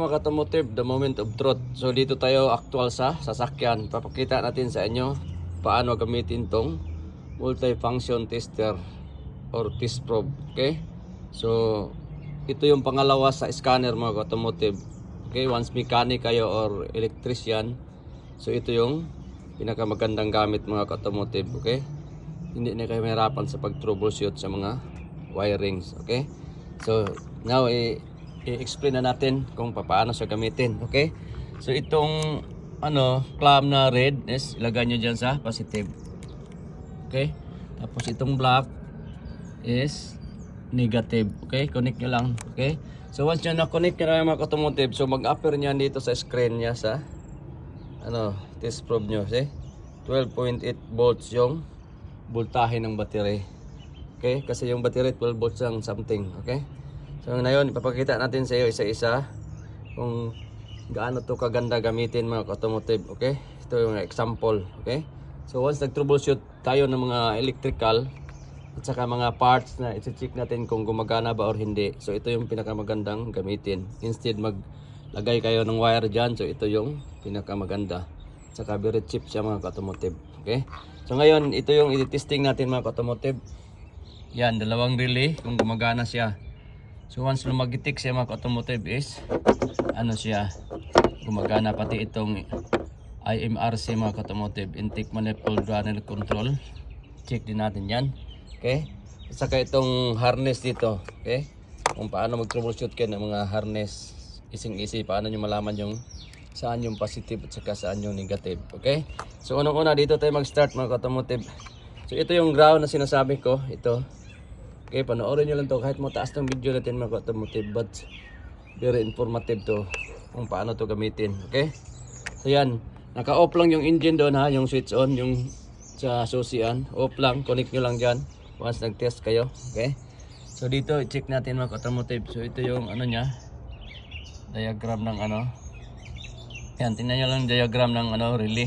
Mga automotive, the moment of truth. So dito tayo actual sa sasakyan. Papakita natin sa inyo paano gamitin tong multifunction tester or test probe. Okay? So ito yung pangalawa sa scanner mga automotive. Okay, once mechanic kayo or electrician, so ito yung pinakamagandang gamit mga automotive. Okay? Hindi na kayo mahirapan sa pag-troubleshoot sa mga wirings. Okay? So now i-explain na natin kung paano siya gamitin. Okay? So itong clamp na red is ilagay nyo dyan sa positive. Okay? Tapos itong black is negative. Okay? Connect nyo lang. Okay? So once nyo na-connect nyo na mga automotive, so mag-appear nyo dito sa screen nya sa test probe nyo. See? 12.8 volts yung voltahe ng battery. Okay? Kasi yung battery 12 volts lang something. Okay? So ngayon, ipapakita natin sa iyo isa-isa kung gaano to kaganda gamitin mga automotive. Okay? Ito yung example. Okay? So once nag-troubleshoot tayo ng mga electrical at saka mga parts na i-check natin kung gumagana ba or hindi. So ito yung pinakamagandang gamitin. Instead maglagay kayo ng wire dyan, so ito yung pinakamaganda. At saka very cheap siya mga automotive. Okay? So ngayon, ito yung i-testing natin mga automotive. Yan, dalawang relay kung gumagana siya. So once lumagitik siya mga automotive is siya gumagana, pati itong IMRC mga automotive, intake manifold runner control, check din natin yan. Okay, at saka itong harness dito. Okay, kung paano mag troubleshoot kayo ng mga harness, easy paano nyo malaman yung saan yung positive at saka saan yung negative. Okay, so unang-una dito tayo mag start mga automotive. So ito yung ground na sinasabi ko, ito. Okay, panoorin nyo lang to kahit mataas ng video natin mga automotive, but very informative to kung paano to gamitin. Okay, so yan, naka-off lang yung engine doon ha, yung switch on, yung sa susian, off lang, connect nyo lang dyan once nag-test kayo. Okay, so dito i-check natin mga automotive. So ito yung nya, diagram ng yan, tingnan nyo lang diagram ng relay.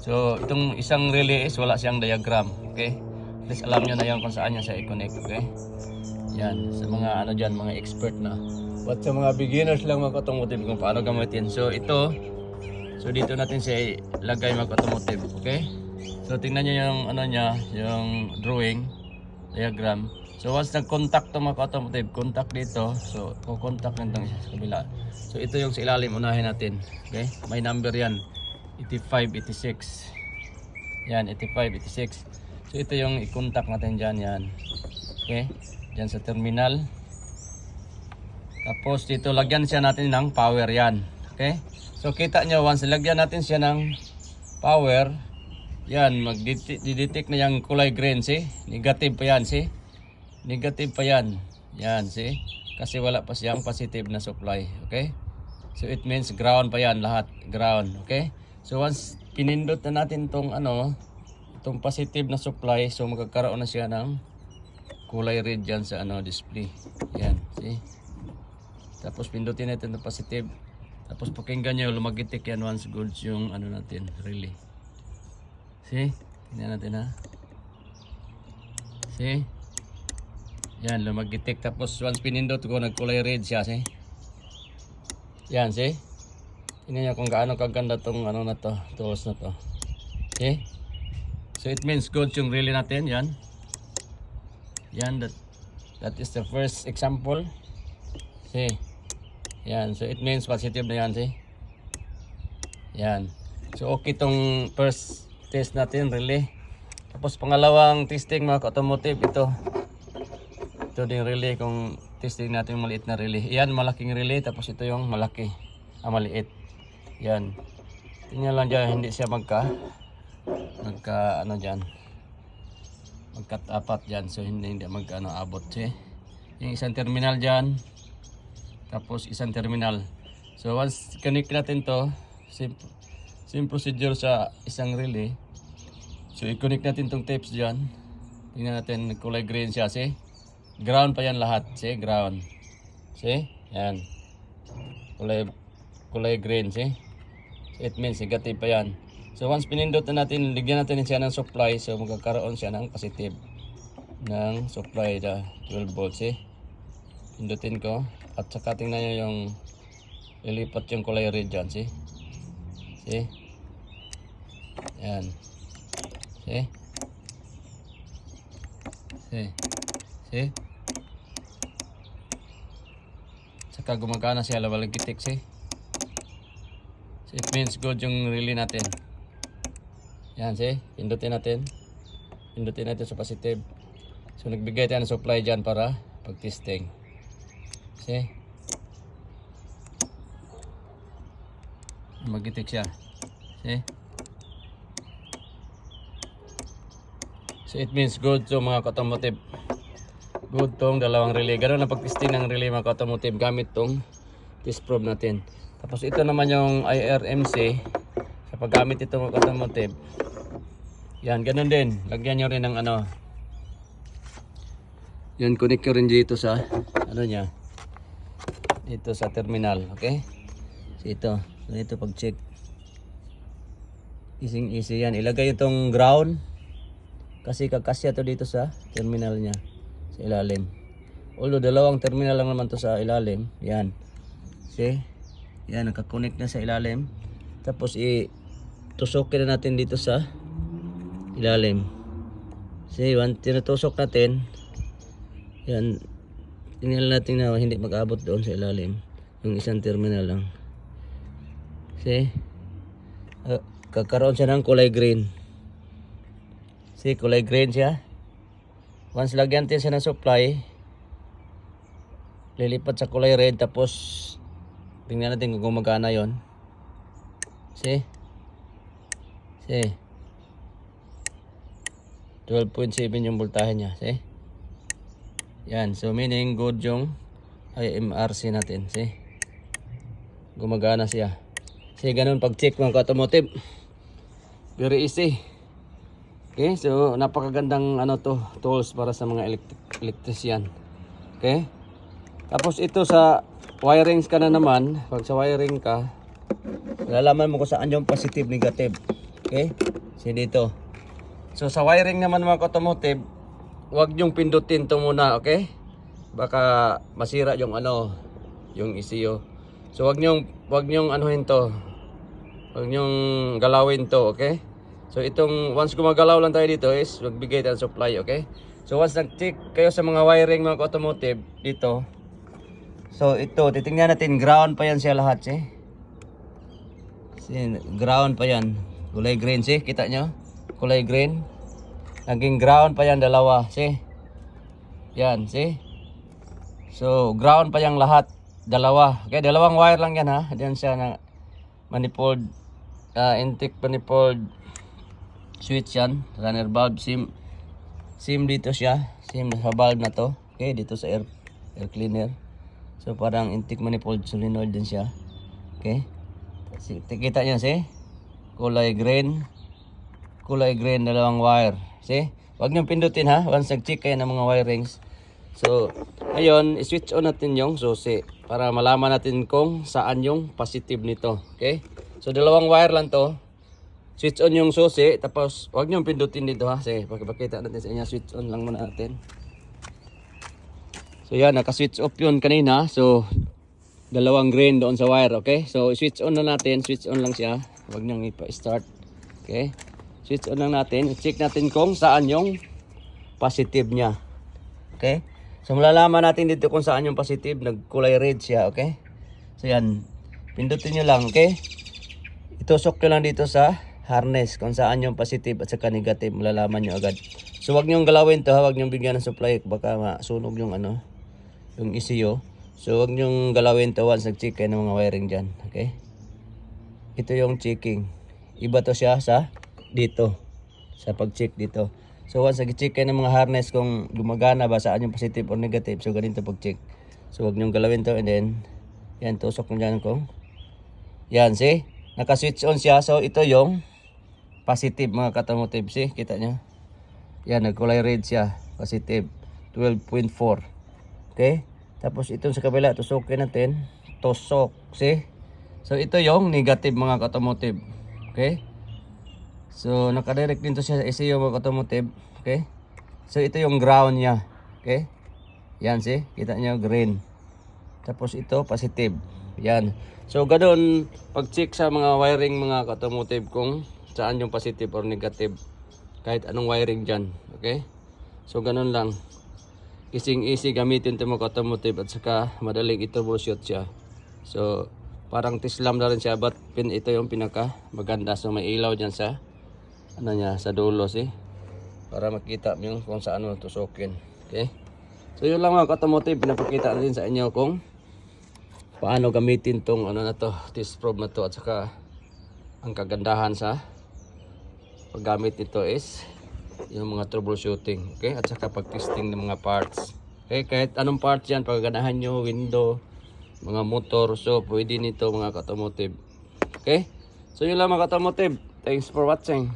So itong isang relay is wala siyang diagram. Okay, at least alam nyo na yan kung saan nyo siya i-connect. Okay, yan, sa mga dyan, mga expert na. But sa mga beginners lang mga automotive kung paano gamitin. So ito, so dito natin siya ilagay mga automotive. Okay, so tingnan nyo yung nya, yung drawing diagram. So once nag-contact to mga automotive, contact dito, so kukontak nandang sa kabila. So ito yung sa ilalim, unahin natin. Okay, may number yan, 8586. Yan, 8586. So ito yung i-contact natin dyan, yan. Okay, dyan sa terminal. Tapos dito lagyan siya natin ng power, yan. Okay, so kita nyo, once lagyan natin siya ng power, yan, mag-detect na yung kulay green, see? Negative pa yan, see? Negative pa yan. Yan, see? Kasi wala pa siyang positive na supply. Okay? So it means ground pa yan lahat. Ground. Okay? So once pinindot na natin tong itong positive na supply, so magkakaroon na siya ng kulay red dyan sa display. Yan, see? Tapos pindutin natin ng positive. Tapos pakinggan nyo, lumagitik yan once goods yung natin, relay. See? Tingnan natin ha. See? Yan, lumagitik. Tapos once pinindot ko, nagkulay red siya. See? Yan, see? Tingnan nyo kung gaano kaganda tong na to, tools na to. See? So it means good yung relay natin. Yan. Yan, that is the first example. See? Yan, so it means positive na yan. See? Yan. So okay tong first test natin, relay. Tapos pangalawang testing mga automotive, ito din relay, kung testing natin yung maliit na relay. Yan, malaking relay, tapos ito yung malaki, maliit. Yan, tingnan lang dyan, hindi siya dyan, magkatapat dyan, so hindi abot siya. Yung isang terminal dyan, tapos isang terminal. So once connect natin to, same procedure sa isang relay. So i-connect natin tong tapes dyan. Tingnan natin, kulay green siya, see? Ground pa yan lahat, see? Ground. See? Yan. Kulay green, see? So it means negative pa yan. So once pinindot na natin, ligyan natin siya ng supply, so magkakaroon siya ng positive ng supply na 12 volts, see? Pindutin ko. At saka tingnan nyo yung lilipat yung kulay red dyan, see? See? Yan. See? See? See? Saka gumagana siya, lawalang kitik, see? So it means good yung relay natin. Yan, see? Pindutin natin. Pindutin natin sa positive. So nagbigay tayo ng supply dyan para pag-testing. See? Magitik siya. See? So it means good to mga automotive. Good tong dalawang relay. Ganun ang pag-testing ng relay mga automotive gamit tong test probe natin. Tapos ito naman yung IRMC. Sa paggamit ito mga automotive. Yan, ganun din. Lagyan nyo rin ng ano. Yan, connect ko rin dito sa ano niya. Dito sa terminal, okay? So ito pag-check. Easy yan. Ilagay itong ground kasi kakasya to dito sa terminal niya sa ilalim. Although dalawang terminal lang naman to sa ilalim. Yan. See? Yan, nakakonect na sa ilalim. Tapos tusukin na natin dito sa ilalim. See, tinutusok natin. Yan. Tingnan natin na hindi mag-abot doon sa ilalim. Yung isang terminal lang. See? Kakaroon siya ng kulay green. See, kulay green siya. Once lagyan natin siya ng supply, lilipat sa kulay red. Tapos, tingnan natin kung gumagana yon. See? See? 12.7 yung voltahe niya. See? Yan. So, meaning good yung IMRC natin. See? Gumagana siya. See, ganun pag-check mga automotive. Very easy. Okay, so napakagandang ano to, tools para sa mga electrician. Okay? Tapos ito sa wirings ka na naman, pag sa wiring ka, lalaman mo kung saan yung positive, negative. Okay? So dito. So sa wiring naman mga automotive, huwag nyong pindutin to muna, okay? Baka masira yung ano, yung ECU. So huwag nyong anuhin to. Huwag nyong galawin to, okay? So itong once gumagalaw lang tayo dito is magbigay tayo ng supply, okay? So once nag-check kayo sa mga wiring mga automotive dito. So ito, titingnan natin, ground pa yan siya lahat, see? See, ground pa yan. Kulay green, see? Kita nyo? Kulay green. Naging ground pa yan dalawa, see? Yan, see? So ground pa yan lahat, dalawa. Okay, dalawang wire lang yan ha. Diyan siya na manifold, intake manifold switch yan, runner valve, sim dito siya, sim sa valve na to, okay, dito sa air cleaner. So parang intake manifold solenoid din siya, okay. Kita nyo, see, kulay green, dalawang wire, see. Huwag nyo pindutin ha, once nag-check kayo ng mga wirings. So ngayon, switch on natin yung susi para malaman natin kung saan yung positive nito, okay. So dalawang wire lang to. Switch on yung susi, tapos huwag nyo pindutin dito ha. Sige, pakipakita natin sa inyo. Switch on lang muna natin. So yan, naka-switch off yun kanina. So, dalawang green doon sa wire, okay? So, switch on na natin. Switch on lang siya. Huwag nyo ipa-start. Okay? Switch on lang natin. I-check natin kung saan yung positive niya. Okay? So, malalaman natin dito kung saan yung positive. Nagkulay red siya, okay? So, yan. Pindutin nyo lang, okay? Itusok nyo lang dito sa harness kung saan yung positive at saka negative, malalaman nyo agad. So wag nyong galawin to ha, wag nyong bigyan ng supply, baka masunog yung ano, yung ECU. So wag nyong galawin to once nag-check kayo ng mga wiring dyan, okay? Ito yung checking. Iba to siya sa dito, sa pag-check dito. So once nag-check kayo ng mga harness kung gumagana ba, saan yung positive or negative, so ganito pag-check. So wag nyong galawin to and then, yan, tusok nyo dyan kung, yan, see? Naka-switch on siya, so ito yung positive mga automotive, see, kita nyo. Yan, nagkulay red siya, positive, 12.4. Okay, tapos itong sa kabila, tusokin natin, tusok, see. So ito yung negative mga automotive, okay. So nakadirect din to siya sa ECU mga automotive, okay. So ito yung ground niya, okay. Yan, see, kita nyo, green. Tapos ito, positive, yan. So ganun, pag-check sa mga wiring mga automotive kung saan yung positive or negative. Kahit anong wiring dyan. Okay? So ganun lang. Easy gamitin ito mga automotive at saka madaling i-troubleshoot siya. So parang tislam na rin siya but ito yung pinaka maganda. So may ilaw dyan sa ano niya, sa dulo para makita mo kung saan mo tusukin. Okay? So yun lang mga automotive, pinapakita natin sa inyo kung paano gamitin tong ano na to, test probe na to, at saka ang kagandahan sa paggamit nito is yung mga troubleshooting, okay, at saka pag-testing ng mga parts. Okay, kahit anong parts yan, pagaganahan nyo, window, mga motor, so pwede nito mga automotive. Okay, so yun lang mga automotive, thanks for watching.